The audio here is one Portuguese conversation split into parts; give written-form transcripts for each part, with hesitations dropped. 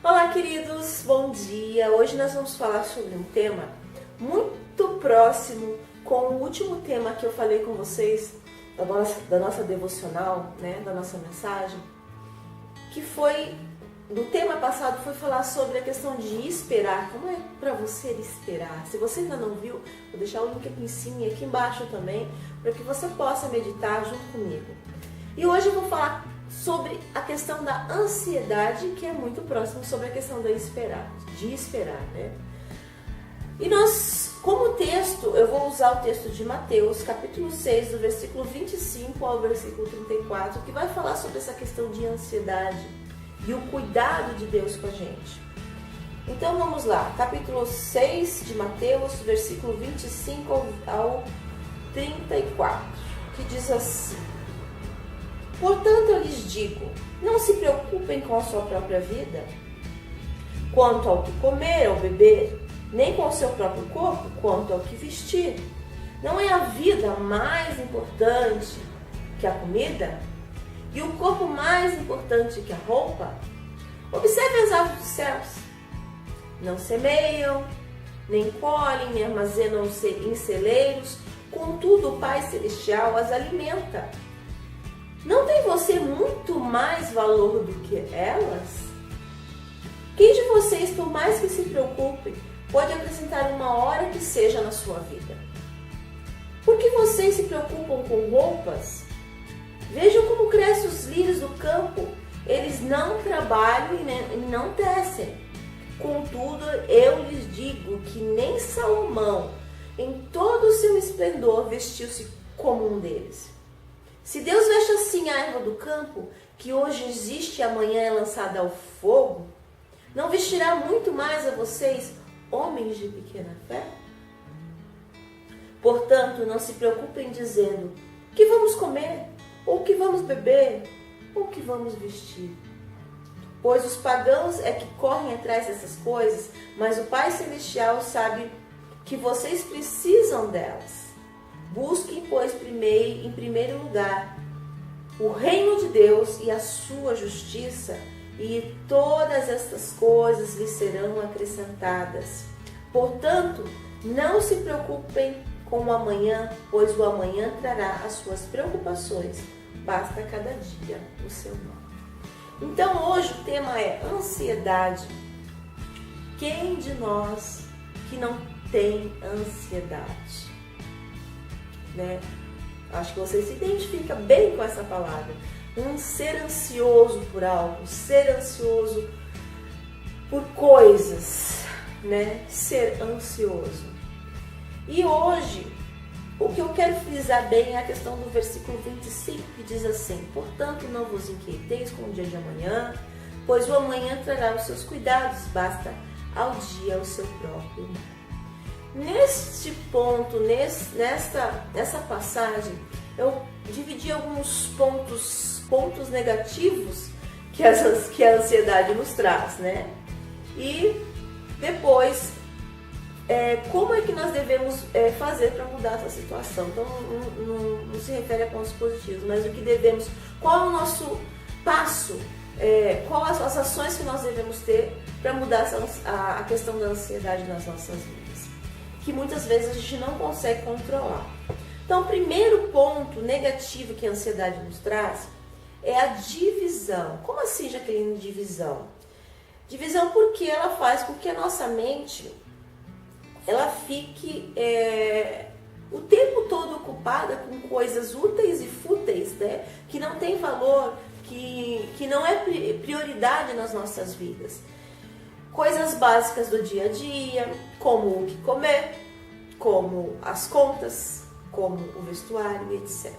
Olá, queridos, bom dia! Hoje nós vamos falar sobre um tema muito próximo com o último tema que eu falei com vocês da nossa devocional, da nossa mensagem, que foi, no tema passado, foi falar sobre a questão de esperar. Como é para você esperar? Se você ainda não viu, vou deixar o link aqui em cima e aqui embaixo também, para que você possa meditar junto comigo. E hoje eu vou falar sobre a questão da ansiedade, que é muito próximo sobre a questão de esperar, né? E nós, como texto, eu vou usar o texto de Mateus, capítulo 6, do versículo 25 ao versículo 34, que vai falar sobre essa questão de ansiedade e o cuidado de Deus com a gente. Então vamos lá, capítulo 6 de Mateus, versículo 25 ao 34, que diz assim: Portanto, eu lhes digo, não se preocupem com a sua própria vida, quanto ao que comer ou beber, nem com o seu próprio corpo, quanto ao que vestir. Não é a vida mais importante que a comida? E o corpo mais importante que a roupa? Observe as aves dos céus. Não semeiam, nem colhem, nem armazenam em celeiros, contudo o Pai Celestial as alimenta. Não tem você muito mais valor do que elas? Quem de vocês, por mais que se preocupe, pode acrescentar uma hora que seja na sua vida? Por que vocês se preocupam com roupas? Vejam como crescem os lírios do campo. Eles não trabalham e não tecem. Contudo, eu lhes digo que nem Salomão, em todo o seu esplendor, vestiu-se como um deles. Se Deus veste assim a erva do campo, que hoje existe e amanhã é lançada ao fogo, não vestirá muito mais a vocês, homens de pequena fé? Portanto, não se preocupem dizendo, que vamos comer, ou que vamos beber, ou que vamos vestir. Pois os pagãos é que correm atrás dessas coisas, mas o Pai Celestial sabe que vocês precisam delas. Busquem, pois, em primeiro lugar o reino de Deus e a sua justiça, e todas estas coisas lhes serão acrescentadas. Portanto, não se preocupem com o amanhã, pois o amanhã trará as suas preocupações. Basta cada dia o seu mal. Então, hoje o tema é ansiedade. Quem de nós que não tem ansiedade? Acho que você se identifica bem com essa palavra. Ser ansioso por algo, ser ansioso por coisas, ser ansioso. E hoje, o que eu quero frisar bem é a questão do versículo 25, que diz assim: Portanto, não vos inquieteis com o dia de amanhã, pois o amanhã trará os seus cuidados, basta ao dia o seu próprio mal. Neste ponto, nessa passagem, eu dividi alguns pontos negativos que a ansiedade nos traz, E depois, como é que nós devemos fazer para mudar essa situação? Então, não se refere a pontos positivos, mas o que devemos, qual é o nosso passo, quais as ações que nós devemos ter para mudar a questão da ansiedade nas nossas vidas, que muitas vezes a gente não consegue controlar. Então, o primeiro ponto negativo que a ansiedade nos traz é a divisão. Como assim, Jaqueline, divisão? Divisão porque ela faz com que a nossa mente ela fique o tempo todo ocupada com coisas úteis e fúteis, que não tem valor, que não é prioridade nas nossas vidas. Coisas básicas do dia a dia, como o que comer, como as contas, como o vestuário, etc.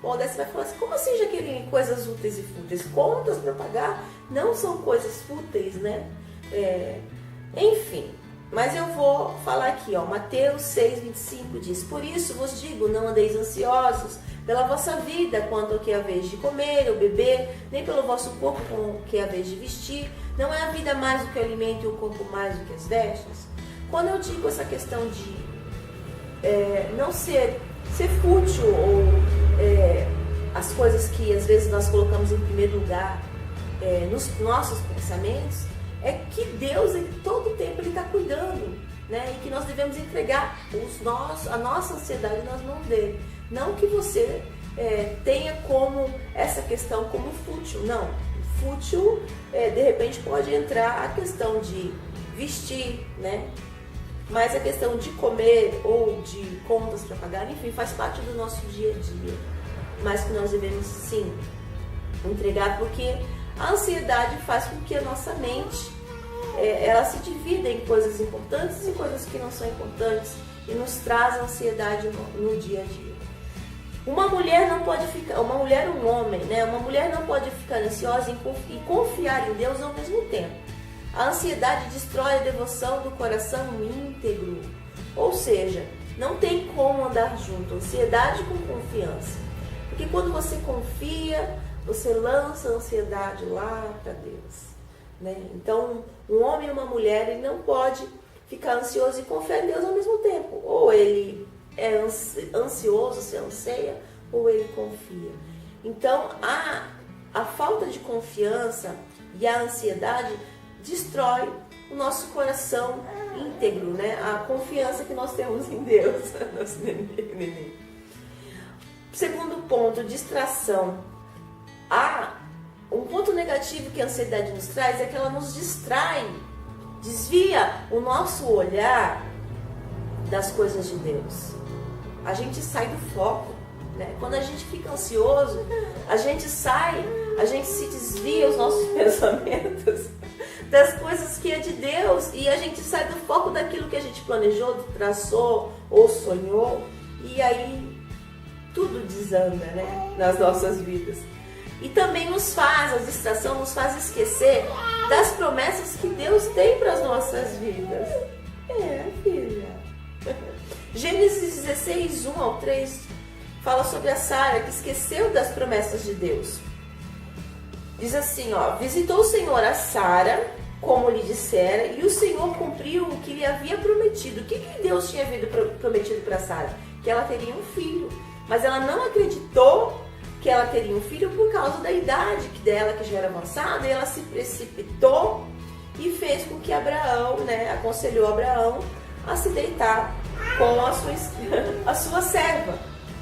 Bom, daí você vai falar assim, como assim, Jaqueline, coisas úteis e fúteis? Contas para pagar não são coisas fúteis, Enfim, mas eu vou falar aqui, Mateus 6,25 diz: Por isso vos digo, não andeis ansiosos pela vossa vida, quanto ao que é a vez de comer ou beber, nem pelo vosso corpo, com o que é a vez de vestir. Não é a vida mais do que o alimento e o corpo mais do que as vestes? Quando eu digo essa questão de não ser fútil ou as coisas que às vezes nós colocamos em primeiro lugar nos nossos pensamentos, é que Deus, todo o tempo, Ele está cuidando, né? E que nós devemos entregar a nossa ansiedade nas mãos dele. Não que você tenha como essa questão como fútil, não. Fútil, de repente, pode entrar a questão de vestir, né? Mas a questão de comer ou de contas para pagar, enfim, faz parte do nosso dia a dia. Mas que nós devemos, sim, entregar, porque a ansiedade faz com que a nossa mente ela se divida em coisas importantes e coisas que não são importantes e nos traz ansiedade no dia a dia. Uma mulher não pode ficar, uma mulher, um homem, né? Uma mulher não pode ficar ansiosa e confiar em Deus ao mesmo tempo. A ansiedade destrói a devoção do coração íntegro. Ou seja, não tem como andar junto, ansiedade com confiança. Porque quando você confia, você lança a ansiedade lá para Deus, né? Então, um homem e uma mulher, ele não pode ficar ansioso e confiar em Deus ao mesmo tempo. Ou ele é ansioso, se anseia, ou ele confia. Então, a falta de confiança e a ansiedade destrói o nosso coração íntegro, né? A confiança que nós temos em Deus. Nosso neném. Segundo ponto, distração. Um ponto negativo que a ansiedade nos traz é que ela nos distrai, desvia o nosso olhar das coisas de Deus. A gente sai do foco, né? Quando a gente fica ansioso, a gente se desvia os nossos pensamentos das coisas que é de Deus e a gente sai do foco daquilo que a gente planejou, traçou ou sonhou, e aí tudo desanda, né, nas nossas vidas. E também a distração nos faz esquecer das promessas que Deus tem para as nossas vidas. Filha. Gênesis 16, 1 ao 3 fala sobre a Sara que esqueceu das promessas de Deus. Diz assim, visitou o Senhor a Sara, como lhe dissera, e o Senhor cumpriu o que lhe havia prometido. O que Deus tinha prometido para Sara? Que ela teria um filho. Mas ela não acreditou que ela teria um filho por causa da idade dela, que já era avançada, e ela se precipitou e fez com que Abraão, né, aconselhou Abraão a se deitar com a sua serva,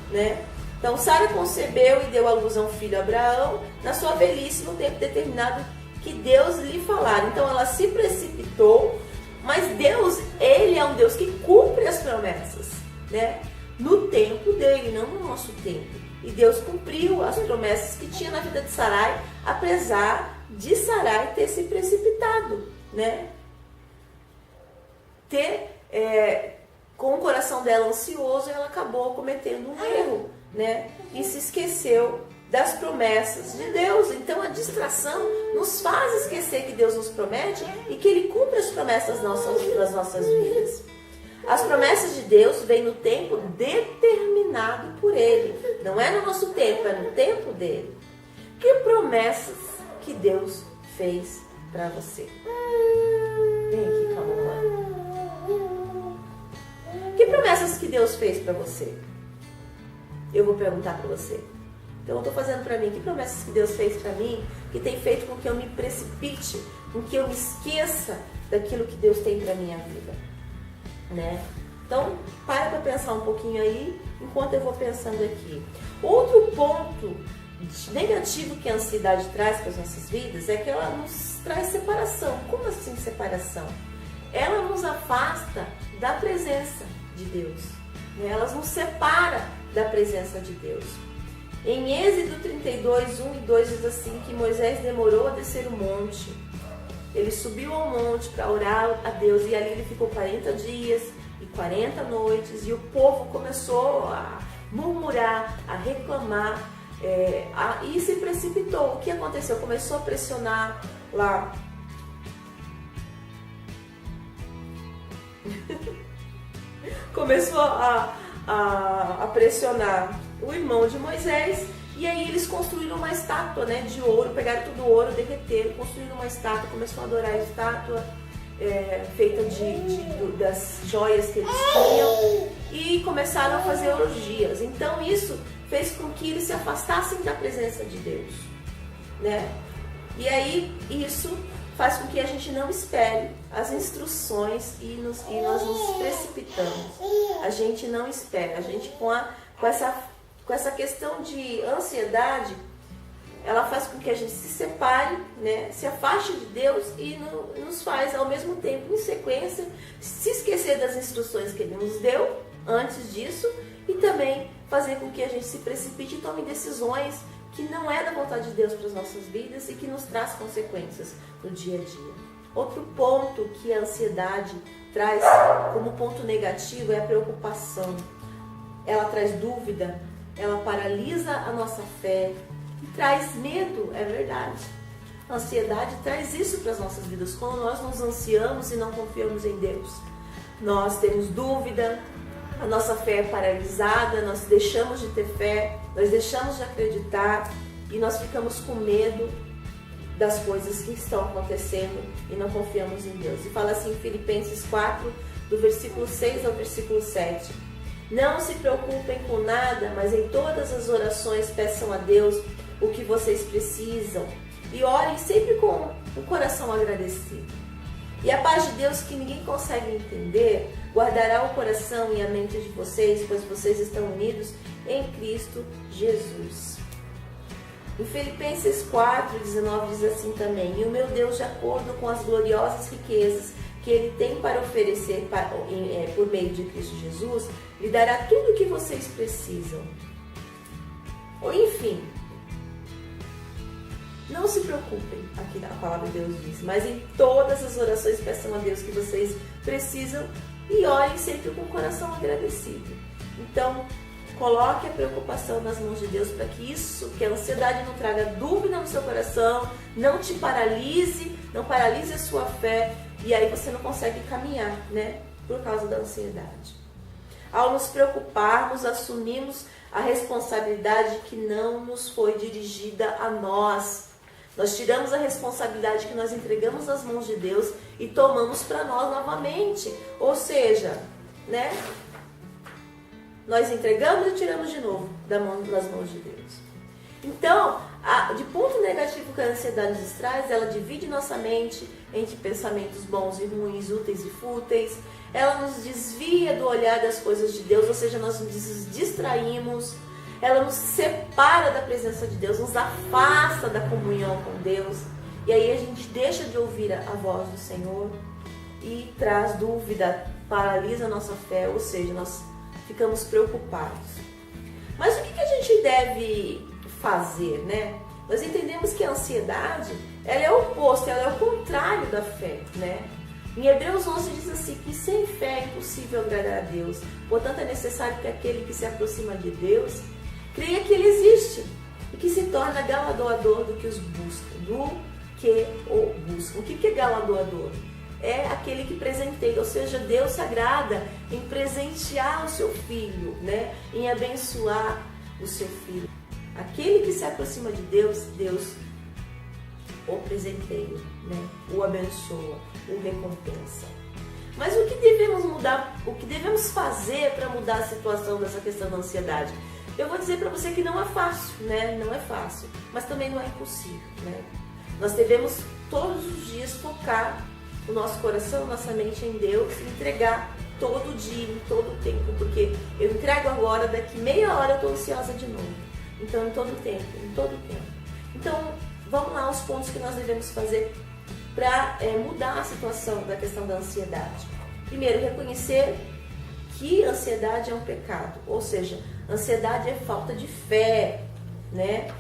né? Então Sara concebeu e deu à luz a um filho a Abraão na sua velhice, no tempo determinado que Deus lhe falara. Então ela se precipitou, mas Deus, Ele é um Deus que cumpre as promessas, né? No tempo dele, não no nosso tempo. E Deus cumpriu as promessas que tinha na vida de Sarai, apesar de Sarai ter se precipitado, né? Com o coração dela ansioso, ela acabou cometendo um erro, né? E se esqueceu das promessas de Deus. Então a distração nos faz esquecer que Deus nos promete e que Ele cumpre as promessas das nossas vidas. As promessas de Deus vêm no tempo determinado por Ele. Não é no nosso tempo, é no tempo dele. Que promessas que Deus fez para você? Vem aqui, calma, mãe. Que promessas que Deus fez para você? Eu vou perguntar para você. Então eu estou fazendo para mim. Que promessas que Deus fez para mim que tem feito com que eu me precipite, com que eu me esqueça daquilo que Deus tem para minha vida? Né? Então, para pensar um pouquinho aí, enquanto eu vou pensando aqui. Outro ponto negativo que a ansiedade traz para as nossas vidas é que ela nos traz separação. Como assim separação? Ela nos afasta da presença de Deus, né? Ela nos separa da presença de Deus. Em Êxodo 32, 1 e 2 diz assim que Moisés demorou a descer o monte. Ele subiu ao monte para orar a Deus e ali ele ficou 40 dias e 40 noites e o povo começou a murmurar, a reclamar e se precipitou. O que aconteceu? Começou a pressionar lá. Começou a pressionar o irmão de Moisés. E aí eles construíram uma estátua, né, de ouro, pegaram todo o ouro, derreteram, construíram uma estátua, começaram a adorar a estátua feita das joias que eles tinham e começaram a fazer orgias. Então isso fez com que eles se afastassem da presença de Deus, né? E aí isso faz com que a gente não espere as instruções e nós nos precipitamos. A gente não espera. A gente com essa questão de ansiedade, ela faz com que a gente se separe, né, se afaste de Deus e nos faz, ao mesmo tempo, em sequência, se esquecer das instruções que Ele nos deu antes disso e também fazer com que a gente se precipite e tome decisões que não é da vontade de Deus para as nossas vidas e que nos traz consequências no dia a dia. Outro ponto que a ansiedade traz como ponto negativo é a preocupação. Ela traz dúvida, ela paralisa a nossa fé, traz medo, é verdade. A ansiedade traz isso para as nossas vidas. Quando nós nos ansiamos e não confiamos em Deus, nós temos dúvida, a nossa fé é paralisada, nós deixamos de ter fé, nós deixamos de acreditar e nós ficamos com medo das coisas que estão acontecendo e não confiamos em Deus. E fala assim em Filipenses 4, do versículo 6 ao versículo 7. Não se preocupem com nada, mas em todas as orações peçam a Deus o que vocês precisam e orem sempre com o coração agradecido. E a paz de Deus, que ninguém consegue entender, guardará o coração e a mente de vocês, pois vocês estão unidos em Cristo Jesus. Em Filipenses 4:19 diz assim também: e o meu Deus, de acordo com as gloriosas riquezas que Ele tem para oferecer por meio de Cristo Jesus, lhe dará tudo o que vocês precisam. Ou enfim, não se preocupem, aqui a palavra de Deus diz, mas em todas as orações peçam a Deus que vocês precisam e orem sempre com o coração agradecido. Então, coloque a preocupação nas mãos de Deus para que a ansiedade não traga dúvida no seu coração, não te paralise, não paralise a sua fé e aí você não consegue caminhar, né? Por causa da ansiedade. Ao nos preocuparmos, assumimos a responsabilidade que não nos foi dirigida a nós. Nós tiramos a responsabilidade que nós entregamos nas mãos de Deus e tomamos para nós novamente. Ou seja, né? Nós entregamos e tiramos de novo das mãos de Deus. Então, de ponto negativo que a ansiedade nos traz, ela divide nossa mente entre pensamentos bons e ruins, úteis e fúteis. Ela nos desvia do olhar das coisas de Deus, ou seja, nós nos distraímos. Ela nos separa da presença de Deus, nos afasta da comunhão com Deus. E aí a gente deixa de ouvir a voz do Senhor e traz dúvida, paralisa a nossa fé, ou seja, nós ficamos preocupados. Mas o que a gente deve fazer, né? Nós entendemos que a ansiedade, ela é o oposto, ela é o contrário da fé, né? Em Hebreus 11 diz assim, que sem fé é impossível agradar a Deus. Portanto, é necessário que aquele que se aproxima de Deus creia que Ele existe e que se torna galardoador do que os busca, O que é galardoador? É aquele que presenteia, ou seja, Deus se agrada em presentear o seu filho, né? Em abençoar o seu filho. Aquele que se aproxima de Deus, Deus o presenteia, né? O abençoa, o recompensa. Mas o que devemos mudar, o que devemos fazer para mudar a situação dessa questão da ansiedade? Eu vou dizer para você que não é fácil, né? Não é fácil, mas também não é impossível, né? Nós devemos todos os dias focar o nosso coração, nossa mente em Deus e entregar todo dia, em todo tempo, porque eu entrego agora, daqui meia hora eu estou ansiosa de novo. Então, em todo tempo. Então, vamos lá aos pontos que nós devemos fazer para mudar a situação da questão da ansiedade. Primeiro, reconhecer que ansiedade é um pecado, ou seja, ansiedade é falta de fé, né?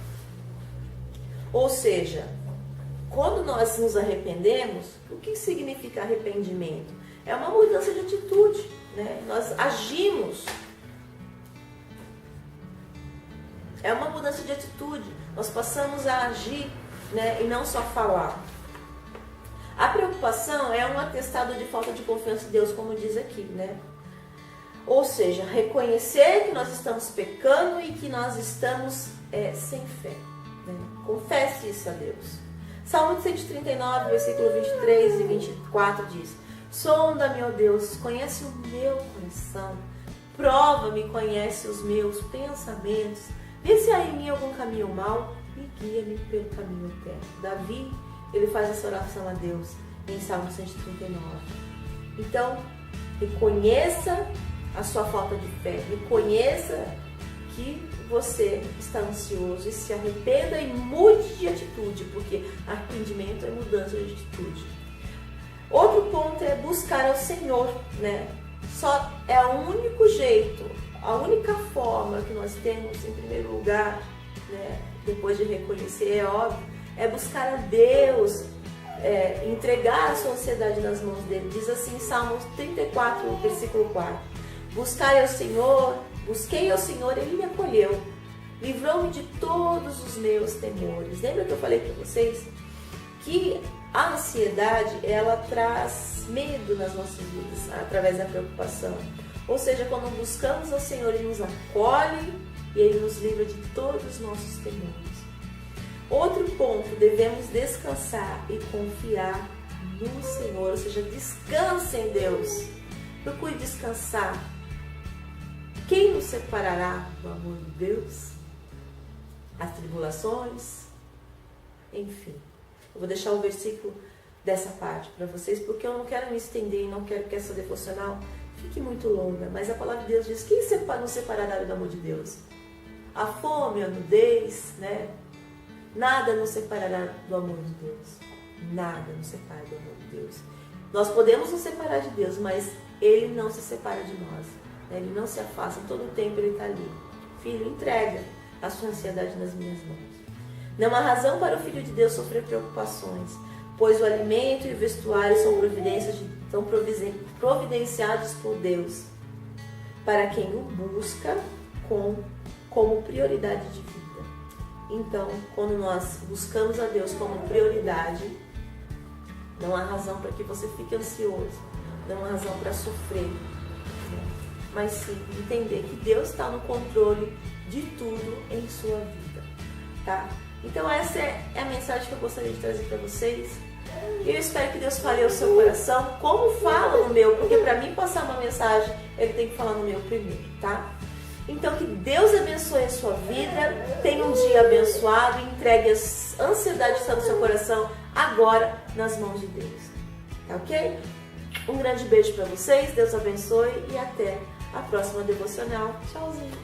Ou seja, quando nós nos arrependemos, o que significa arrependimento? É uma mudança de atitude, né? Nós agimos. É uma mudança de atitude. Nós passamos a agir, né? E não só falar. A preocupação é um atestado de falta de confiança em Deus, como diz aqui, né? Ou seja, reconhecer que nós estamos pecando e que nós estamos sem fé, né? Confesse isso a Deus. Salmo 139, versículo 23 e 24 diz: sonda-me, ó Deus, conhece o meu coração, prova-me, conhece os meus pensamentos, vê se há em mim algum caminho mau e guia-me pelo caminho eterno. Davi ele faz essa oração a Deus em Salmo 139. Então, reconheça a sua falta de fé, reconheça que você está ansioso e se arrependa e mude de atitude, porque arrependimento é mudança de atitude. Outro ponto é buscar ao Senhor, né? Só é o único jeito, a única forma que nós temos, em primeiro lugar, né, depois de reconhecer, é óbvio, é buscar a Deus, entregar a sua ansiedade nas mãos dele. Diz assim em Salmos 34, versículo 4: busquei ao Senhor, ele me acolheu, livrou-me de todos os meus temores. Lembra que eu falei para vocês que a ansiedade, ela traz medo nas nossas vidas, através da preocupação. Ou seja, quando buscamos ao Senhor, ele nos acolhe e ele nos livra de todos os nossos temores. Outro ponto, devemos descansar e confiar no Senhor, ou seja, descanse em Deus. Procure descansar. Quem nos separará do amor de Deus? As tribulações? Enfim, eu vou deixar o versículo dessa parte para vocês, porque eu não quero me estender e não quero que essa devocional fique muito longa, mas a palavra de Deus diz: quem nos separará do amor de Deus? A fome, a nudez, né? Nada nos separará do amor de Deus. Nada nos separa do amor de Deus. Nós podemos nos separar de Deus, mas Ele não se separa de nós. Ele não se afasta, todo o tempo Ele está ali. Filho, entrega a sua ansiedade nas minhas mãos. Não há razão para o Filho de Deus sofrer preocupações, pois o alimento e o vestuário são providenciados por Deus, para quem o busca como prioridade de vida. Então, quando nós buscamos a Deus como prioridade, não há razão para que você fique ansioso, não há razão para sofrer, né? Mas sim entender que Deus está no controle de tudo em sua vida, tá? Então essa é a mensagem que eu gostaria de trazer para vocês. Eu espero que Deus fale ao seu coração, como fala no meu, porque para mim passar uma mensagem, Ele tem que falar no meu primeiro, tá? Então que Deus abençoe a sua vida, tenha um dia abençoado e entregue as ansiedades que estão no seu coração agora nas mãos de Deus, tá ok? Um grande beijo para vocês, Deus abençoe e até a próxima devocional. Tchauzinho!